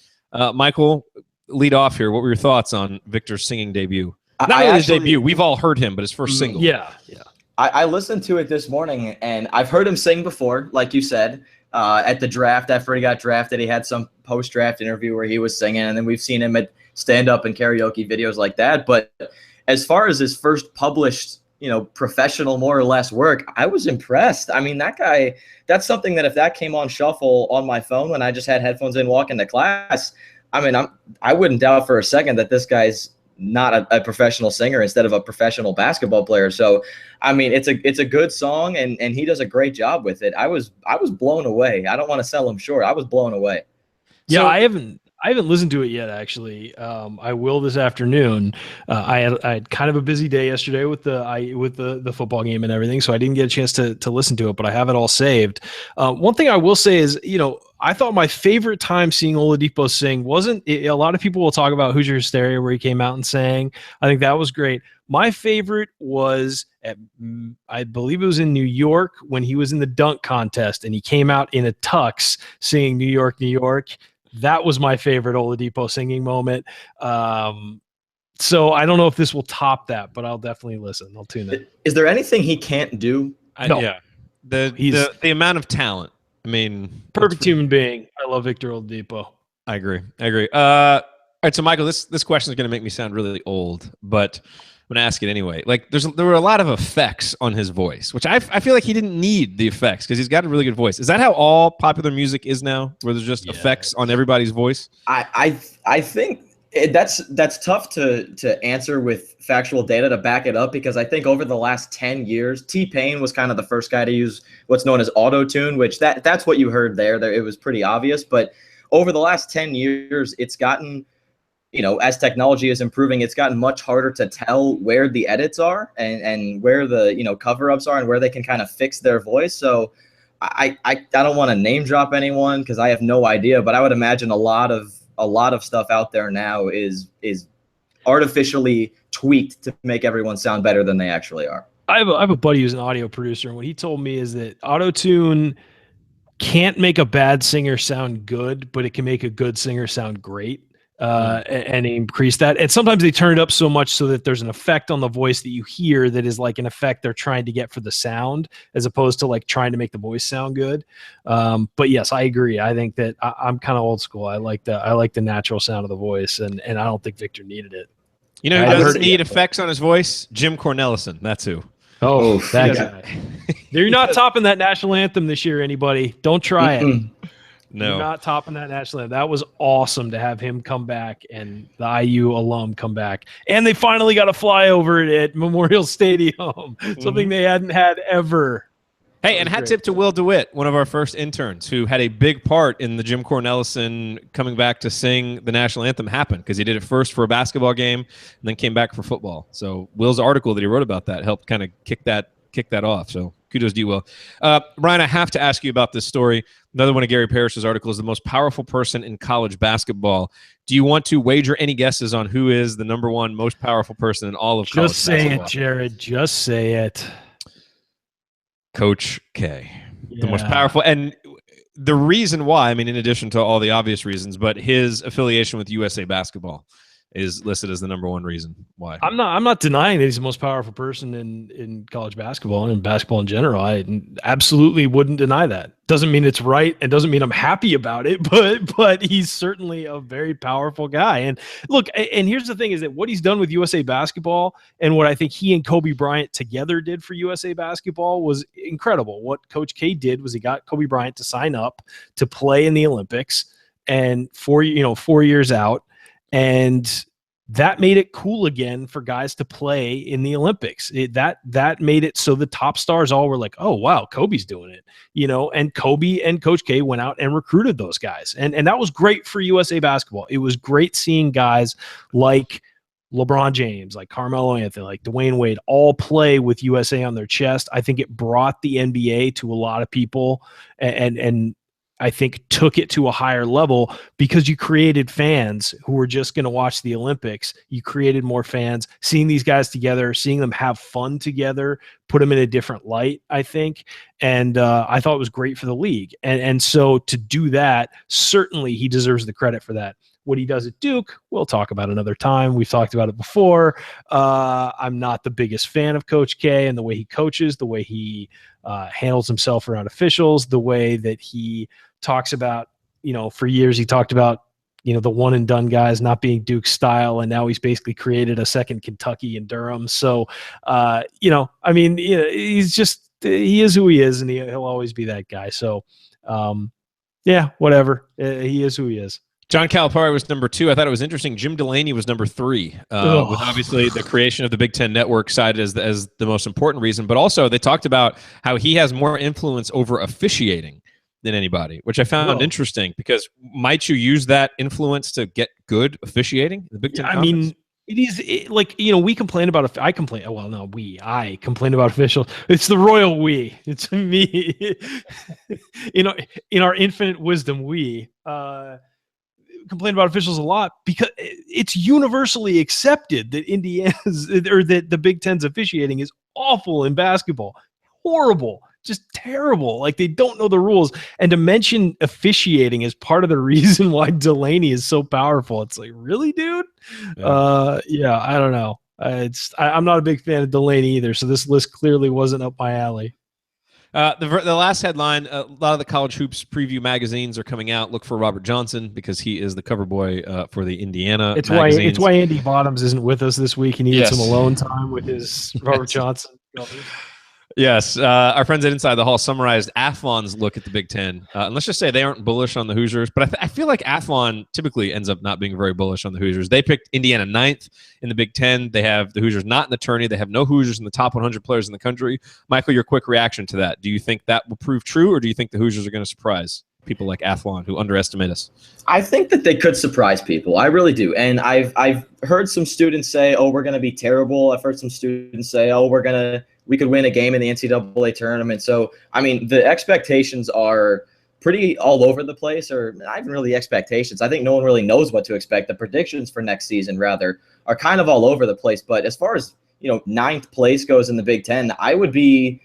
Michael, lead off here. What were your thoughts on Victor's singing debut? Not really his debut. We've all heard him, but his first single. Yeah. I listened to it this morning, and I've heard him sing before, like you said, at the draft. After he got drafted, he had some post-draft interview where he was singing, and then we've seen him at stand-up and karaoke videos like that. But as far as his first published, professional, more or less work, I was impressed. I mean, that guy, that's something that if that came on shuffle on my phone when I just had headphones in walking to class, I mean, I wouldn't doubt for a second that this guy's not a professional singer instead of a professional basketball player. So, I mean, it's a good song, and he does a great job with it. I was blown away. I don't want to sell him short. I was blown away. Yeah, I haven't listened to it yet, actually. I will this afternoon. I had kind of a busy day yesterday with the football game and everything, so I didn't get a chance to listen to it, but I have it all saved. One thing I will say is, I thought my favorite time seeing Oladipo sing a lot of people will talk about Hoosier Hysteria, where he came out and sang. I think that was great. My favorite was I believe it was in New York when he was in the dunk contest and he came out in a tux singing New York, New York. That was my favorite Oladipo singing moment. So I don't know if this will top that, but I'll definitely listen. I'll tune in. Is there anything he can't do? No. Yeah. The amount of talent. I mean, perfect human being. I love Victor Oladipo. I agree. All right. So Michael, this question is going to make me sound really old, but I'm going to ask it anyway. Like, there were a lot of effects on his voice, which I feel like he didn't need the effects because he's got a really good voice. Is that how all popular music is now, where there's just effects on everybody's voice? I think that's tough to answer with factual data to back it up, because I think over the last 10 years, T-Pain was kind of the first guy to use what's known as auto-tune, which that's what you heard there. It was pretty obvious. But over the last 10 years, it's gotten, as technology is improving, it's gotten much harder to tell where the edits are and where the, cover-ups are and where they can kind of fix their voice. So I don't want to name drop anyone because I have no idea, but I would imagine a lot of stuff out there now is artificially tweaked to make everyone sound better than they actually are. I have a buddy who's an audio producer, and what he told me is that auto-tune can't make a bad singer sound good, but it can make a good singer sound great. And increase that. And sometimes they turn it up so much so that there's an effect on the voice that you hear that is like an effect they're trying to get for the sound, as opposed to like trying to make the voice sound good. But yes, I agree. I think that I'm kind of old school. I like the natural sound of the voice, and I don't think Victor needed it. Who doesn't need effects on his voice? Jim Cornelison. That's who. Oh, that guy. You're not topping that national anthem this year, anybody. Don't try it. No, you're not topping that national anthem. That was awesome to have him come back and the IU alum come back. And they finally got to fly over it at Memorial Stadium, something they hadn't had ever. Hey, and hat tip to Will DeWitt, one of our first interns, who had a big part in the Jim Cornelison coming back to sing the national anthem happen, because he did it first for a basketball game and then came back for football. So Will's article that he wrote about that helped kind of kick that off. So kudos to you, Will. Ryan, I have to ask you about this story. Another one of Gary Parrish's articles, the most powerful person in college basketball. Do you want to wager any guesses on who is the number one most powerful person in all of college basketball? Just say it, Jared. Just say it. Coach K. Yeah. The most powerful. And the reason why, in addition to all the obvious reasons, but his affiliation with USA Basketball is listed as the number one reason why. I'm not denying that he's the most powerful person in college basketball and in basketball in general. I absolutely wouldn't deny that. Doesn't mean it's right, and doesn't mean I'm happy about it, but he's certainly a very powerful guy. And look, and here's the thing, is that what he's done with USA Basketball and what I think he and Kobe Bryant together did for USA Basketball was incredible. What Coach K did was he got Kobe Bryant to sign up to play in the Olympics, and 4 years out. And that made it cool again for guys to play in the Olympics. That made it so the top stars all were like, oh, wow, Kobe's doing it, and Kobe and Coach K went out and recruited those guys. And that was great for USA Basketball. It was great seeing guys like LeBron James, like Carmelo Anthony, like Dwayne Wade, all play with USA on their chest. I think it brought the NBA to a lot of people, and I think took it to a higher level, because you created fans who were just going to watch the Olympics. You created more fans, seeing these guys together, seeing them have fun together, put them in a different light, I think. And I thought it was great for the league. And so to do that, certainly he deserves the credit for that. What he does at Duke, we'll talk about another time. We've talked about it before. I'm not the biggest fan of Coach K and the way he coaches, the way he handles himself around officials, the way that he talks about, for years he talked about, the one and done guys not being Duke style. And now he's basically created a second Kentucky and Durham. So, he's just, he is who he is, and he'll always be that guy. So, whatever. He is who he is. John Calipari was number 2. I thought it was interesting. Jim Delaney was number 3, with obviously the creation of the Big Ten Network cited as the most important reason. But also they talked about how he has more influence over officiating than anybody, which I found interesting, because might you use that influence to get good officiating in the Big Ten Conference? We complain about I complain about officials. It's the royal we. It's me. In our infinite wisdom, we complain about officials a lot, because it's universally accepted that that the Big Ten's officiating is awful in basketball. Horrible. Just terrible. Like, they don't know the rules. And to mention officiating is part of the reason why Delaney is so powerful. It's like, really, dude? I don't know. I'm not a big fan of Delaney either, so this list clearly wasn't up my alley. The last headline, a lot of the college hoops preview magazines are coming out. Look for Robert Johnson because he is the cover boy for the Indiana magazines. It's why Andy Bottoms isn't with us this week. He needed some alone time with his Robert Johnson. Yes. Our friends at Inside the Hall summarized Athlon's look at the Big Ten. And let's just say they aren't bullish on the Hoosiers, but I feel like Athlon typically ends up not being very bullish on the Hoosiers. They picked Indiana 9th in the Big Ten. They have the Hoosiers not in the tourney. They have no Hoosiers in the top 100 players in the country. Michael, your quick reaction to that. Do you think that will prove true, or do you think the Hoosiers are going to surprise people like Athlon who underestimate us? I think that they could surprise people. I really do. And I've heard some students say, oh, we're going to be terrible. I've heard some students say, oh, we could win a game in the NCAA tournament. So, I mean, the expectations are pretty all over the place, or not even really expectations. I think no one really knows what to expect. The predictions for next season, rather, are kind of all over the place. But as far as, 9th place goes in the Big Ten, I would be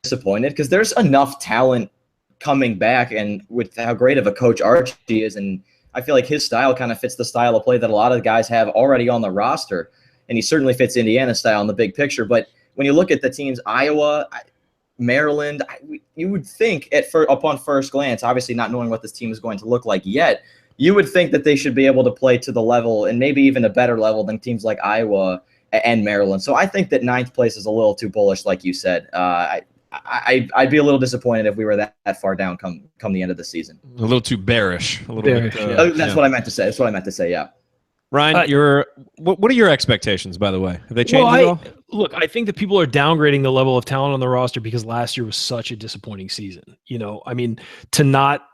disappointed because there's enough talent coming back, and with how great of a coach Archie is, and I feel like his style kind of fits the style of play that a lot of guys have already on the roster, and he certainly fits Indiana's style in the big picture. But when you look at the teams, Iowa, Maryland, you would think upon first glance, obviously not knowing what this team is going to look like yet, you would think that they should be able to play to the level and maybe even a better level than teams like Iowa and Maryland. So I think that 9th place is a little too bullish, like you said. I'd be a little disappointed if we were that far down come the end of the season. A little too bearish. A little bit. That's what I meant to say. That's what I meant to say. Yeah. Ryan, what are your expectations, by the way? Have they changed at all? Look, I think that people are downgrading the level of talent on the roster because last year was such a disappointing season. I mean, to not,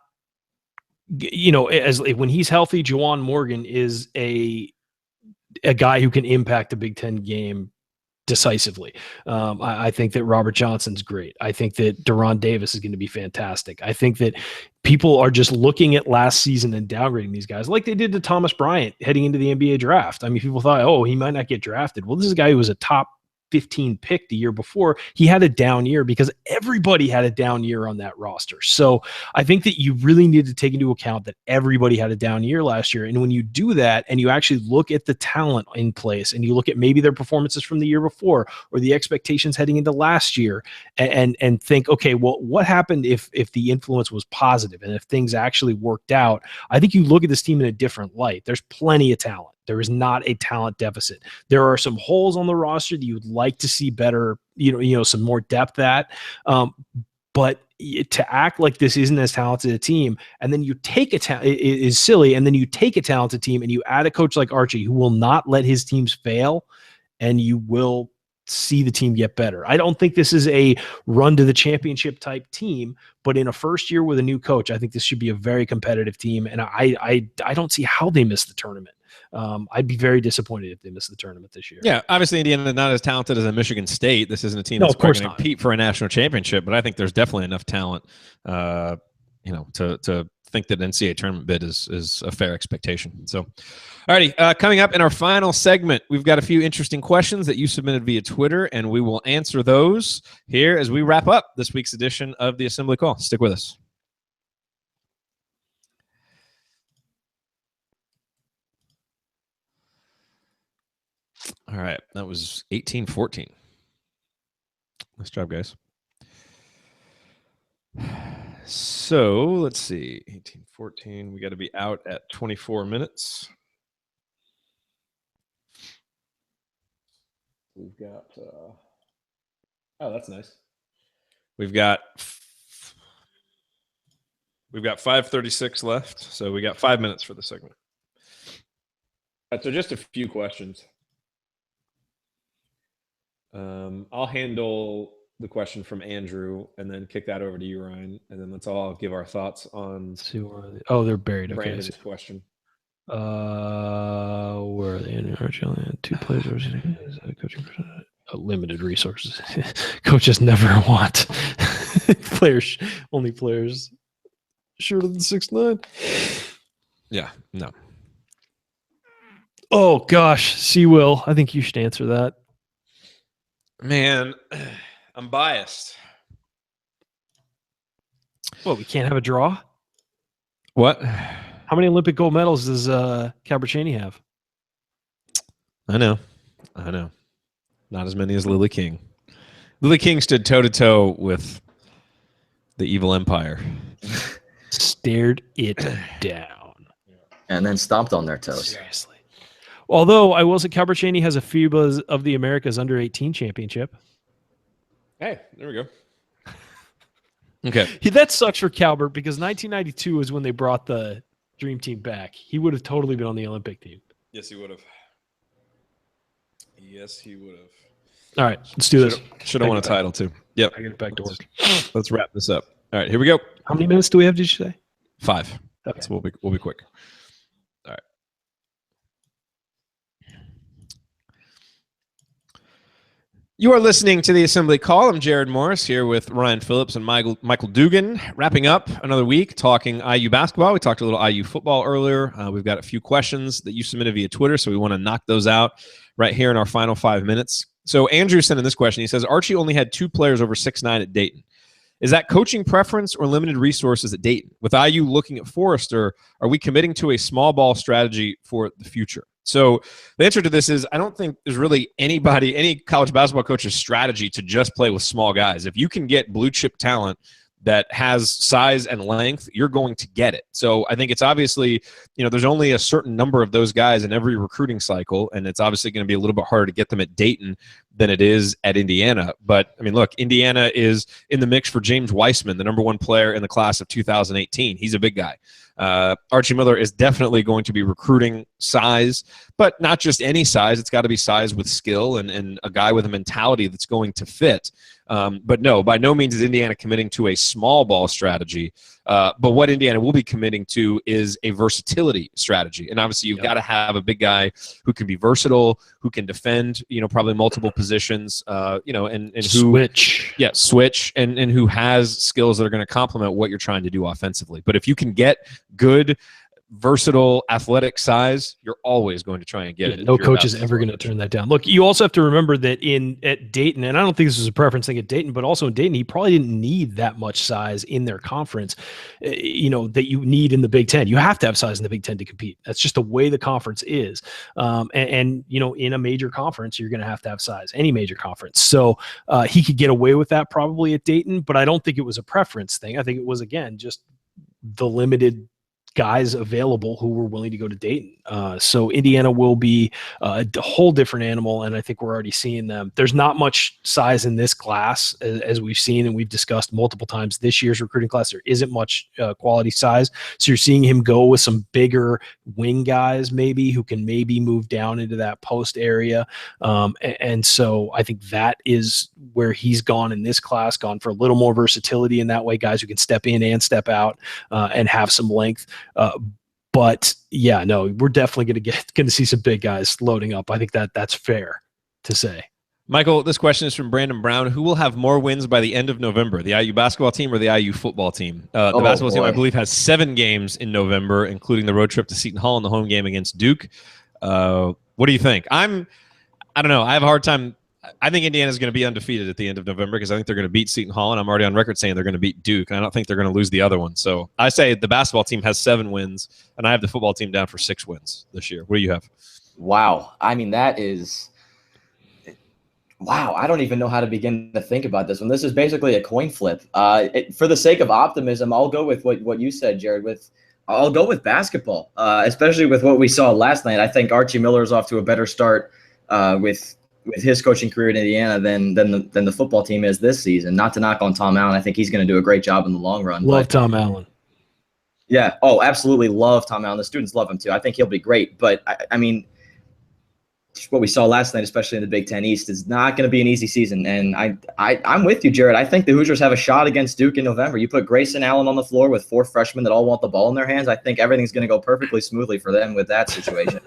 when he's healthy, Juwan Morgan is a guy who can impact the Big Ten game decisively. I think that Robert Johnson's great. I think that Deron Davis is going to be fantastic. I think that people are just looking at last season and downgrading these guys like they did to Thomas Bryant heading into the NBA draft. I mean, people thought, oh, he might not get drafted. Well, this is a guy who was a top 15 pick the year before. He had a down year because everybody had a down year on that roster. So I think that you really need to take into account that everybody had a down year last year. And when you do that and you actually look at the talent in place and you look at maybe their performances from the year before or the expectations heading into last year and think, okay, well, what happened if the influence was positive and if things actually worked out? I think you look at this team in a different light. There's plenty of talent. There is not a talent deficit. There are some holes on the roster that you would like to see better, some more depth at. But to act like this isn't as talented a team, and then you take is silly, and then you take a talented team and you add a coach like Archie who will not let his teams fail, and you will see the team get better. I don't think this is a run to the championship type team, but in a first year with a new coach, I think this should be a very competitive team, and I don't see how they miss the tournament. I'd be very disappointed if they miss the tournament this year. Yeah, obviously Indiana not as talented as a Michigan State. This isn't a team that's going to compete for a national championship, but I think there's definitely enough talent, to think that an NCAA tournament bid is a fair expectation. So, alrighty, coming up in our final segment, we've got a few interesting questions that you submitted via Twitter, and we will answer those here as we wrap up this week's edition of the Assembly Call. Stick with us. All right, that was 18-14. Nice job, guys. So let's see, 18-14. We got to be out at 24 minutes. We've got. Oh, that's nice. We've got 5:36 left, so we got 5 minutes for the segment. All right, so just a few questions. I'll handle the question from Andrew and then kick that over to you, Ryan, and then let's all give our thoughts on. They're buried. Brandon's question. Where are they in Archie? Two players. Coaching limited resources. Coaches never want players. Only players shorter than 6'9". Yeah. No. Oh gosh, Will. I think you should answer that. Man, I'm biased. Well, we can't have a draw? What? How many Olympic gold medals does Cabercini have? I know. Not as many as Lily King. Lily King stood toe-to-toe with the evil empire. Stared it down. And then stomped on their toes. Seriously. Although I will say Calbert Cheney has a FIBA of the Americas under-18 championship. Hey, there we go. Okay. That sucks for Calbert because 1992 is when they brought the Dream Team back. He would have totally been on the Olympic team. Yes, he would have. Yes, he would have. All right, let's do this. Should have won a title, too. Yep. I get it back to work. Let's wrap this up. All right, here we go. How many minutes do we have, did you say? 5. Okay. So we'll be quick. All right. You are listening to the Assembly Call. I'm Jared Morris here with Ryan Phillips and Michael Dugan, wrapping up another week talking IU basketball. We talked a little IU football earlier. We've got a few questions that you submitted via Twitter, so we want to knock those out right here in our final 5 minutes. So Andrew sent in this question. He says, Archie only had 2 players over 6'9" at Dayton. Is that coaching preference or limited resources at Dayton? With IU looking at Forrester, are we committing to a small ball strategy for the future? So the answer to this is I don't think there's really any college basketball coach's strategy to just play with small guys. If you can get blue chip talent that has size and length, you're going to get it. So I think it's obviously, there's only a certain number of those guys in every recruiting cycle, and it's obviously going to be a little bit harder to get them at Dayton than it is at Indiana. But, I mean, look, Indiana is in the mix for James Weissman, the number 1 player in the class of 2018. He's a big guy. Archie Miller is definitely going to be recruiting size, but not just any size. It's got to be size with skill and a guy with a mentality that's going to fit. But no, by no means is Indiana committing to a small ball strategy. But what Indiana will be committing to is a versatility strategy. And obviously you've got to have a big guy who can be versatile, who can defend, probably multiple positions, and who switch. Yeah, switch and who has skills that are going to complement what you're trying to do offensively. But if you can get good, versatile, athletic size, you're always going to try and get it. No coach is ever going to turn that down. Look, you also have to remember that at Dayton, and I don't think this is a preference thing at Dayton, but also in Dayton, he probably didn't need that much size in their conference, that you need in the Big Ten. You have to have size in the Big Ten to compete. That's just the way the conference is. In a major conference, you're going to have size, any major conference. So he could get away with that probably at Dayton, but I don't think it was a preference thing. I think it was, again, just the limited guys available who were willing to go to Dayton. So Indiana will be a whole different animal, and I think we're already seeing them. There's not much size in this class, as we've seen and we've discussed multiple times. This year's recruiting class, there isn't much quality size. So you're seeing him go with some bigger wing guys maybe who can maybe move down into that post area. And so I think that is where he's gone in this class, gone for a little more versatility in that way, guys who can step in and step out and have some length. But yeah, no, we're definitely going to see some big guys loading up. I think that's fair to say. Michael, this question is from Brandon Brown. Who will have more wins by the end of November, the IU basketball team or the IU football team? The basketball team, I believe, has 7 games in November, including the road trip to Seton Hall and the home game against Duke. What do you think? I don't know. I have a hard time. I think Indiana's going to be undefeated at the end of November because I think they're going to beat Seton Hall, and I'm already on record saying they're going to beat Duke, and I don't think they're going to lose the other one. So I say the basketball team has 7 wins, and I have the football team down for 6 wins this year. What do you have? Wow. I mean, that is – wow. I don't even know how to begin to think about this one. This is basically a coin flip. For the sake of optimism, I'll go with what you said, Jared, I'll go with basketball, especially with what we saw last night. I think Archie Miller is off to a better start with his coaching career in Indiana than the football team is this season. Not to knock on Tom Allen. I think he's going to do a great job in the long run. Love Tom Allen. Yeah. Oh, absolutely love Tom Allen. The students love him too. I think he'll be great. But I mean, what we saw last night, especially in the Big Ten East, is not going to be an easy season. And I'm with you, Jared. I think the Hoosiers have a shot against Duke in November. You put Grayson Allen on the floor with 4 freshmen that all want the ball in their hands. I think everything's going to go perfectly smoothly for them with that situation.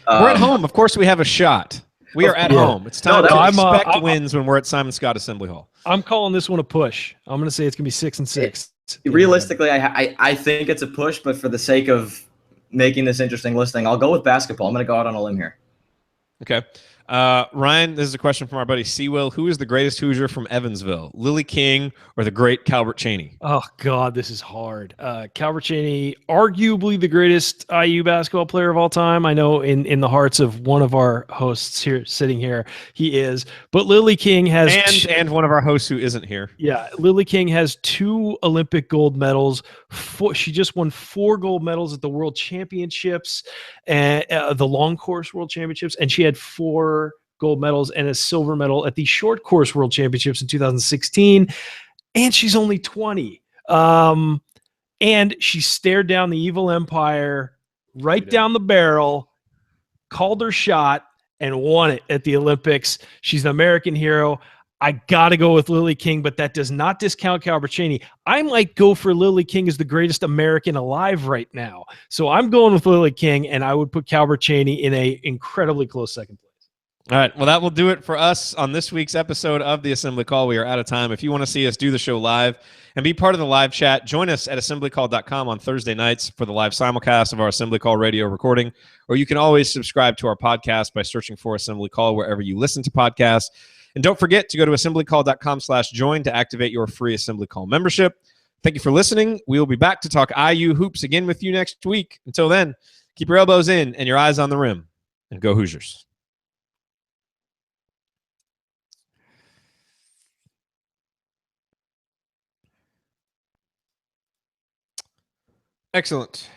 We're at home. Of course we have a shot. We are at home. It's time to expect wins when we're at Simon Scott Assembly Hall. I'm calling this one a push. I'm going to say it's going to be 6 and 6. Realistically, I think it's a push, but for the sake of making this interesting listing, I'll go with basketball. I'm going to go out on a limb here. Okay. Ryan, this is a question from our buddy Seawill. Who is the greatest Hoosier from Evansville? Lily King or the great Calbert Chaney? Oh, God, this is hard. Calbert Chaney, arguably the greatest IU basketball player of all time. I know in the hearts of one of our hosts here sitting here, he is. But Lily King has... And one of our hosts who isn't here. Yeah, Lily King has 2 Olympic gold medals. She just won 4 gold medals at the World Championships, and the long course World Championships, and she had 4 gold medals and a silver medal at the short course World Championships in 2016. And she's only 20. And she stared down the evil empire right down the barrel, called her shot, and won it at the Olympics. She's an American hero. I got to go with Lily King, but that does not discount Calbert Chaney. I might go for Lily King as the greatest American alive right now. So I'm going with Lily King, and I would put Calbert Chaney in a incredibly close second place. All right. Well, that will do it for us on this week's episode of the Assembly Call. We are out of time. If you want to see us do the show live and be part of the live chat, join us at assemblycall.com on Thursday nights for the live simulcast of our Assembly Call radio recording. Or you can always subscribe to our podcast by searching for Assembly Call wherever you listen to podcasts. And don't forget to go to assemblycall.com/join to activate your free Assembly Call membership. Thank you for listening. We will be back to talk IU hoops again with you next week. Until then, keep your elbows in and your eyes on the rim. And go Hoosiers. Excellent.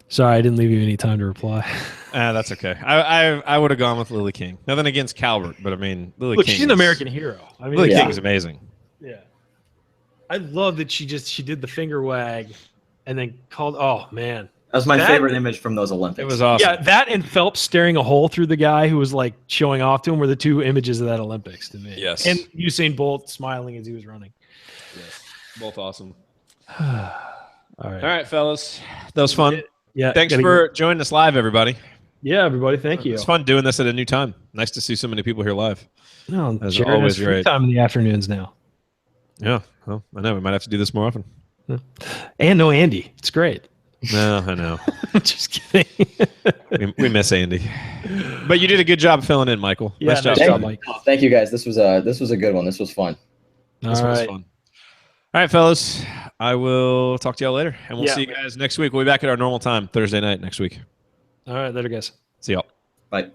Sorry, I didn't leave you any time to reply. That's okay. I would have gone with Lily King. Nothing against Calvert, but I mean, Lily King. She's an American hero. I mean, Lily King is amazing. Yeah. I love that she did the finger wag and then called. Oh man, That was my favorite image from those Olympics. It was awesome. Yeah, that and Phelps staring a hole through the guy who was like showing off to him were the 2 images of that Olympics to me. Yes. And Usain Bolt smiling as he was running. Yes. Both awesome. All right. All right, fellas. That was fun. Yeah. Thanks for joining us live, everybody. Yeah, everybody. Thank you. It's fun doing this at a new time. Nice to see so many people here live. No, As Jared always, has free great. time in the afternoons now. Yeah. Well, I know. We might have to do this more often. And no Andy. It's great. No, I know. Just kidding. we miss Andy. But you did a good job filling in, Michael. Yeah, nice job. nice job, Mike. Thank you, guys. This was a good one. This was fun. This All was right. fun. All right, fellas. I will talk to y'all later, and we'll Yeah. see you guys next week. We'll be back at our normal time, Thursday night next week. All right. Later, guys. See y'all. Bye.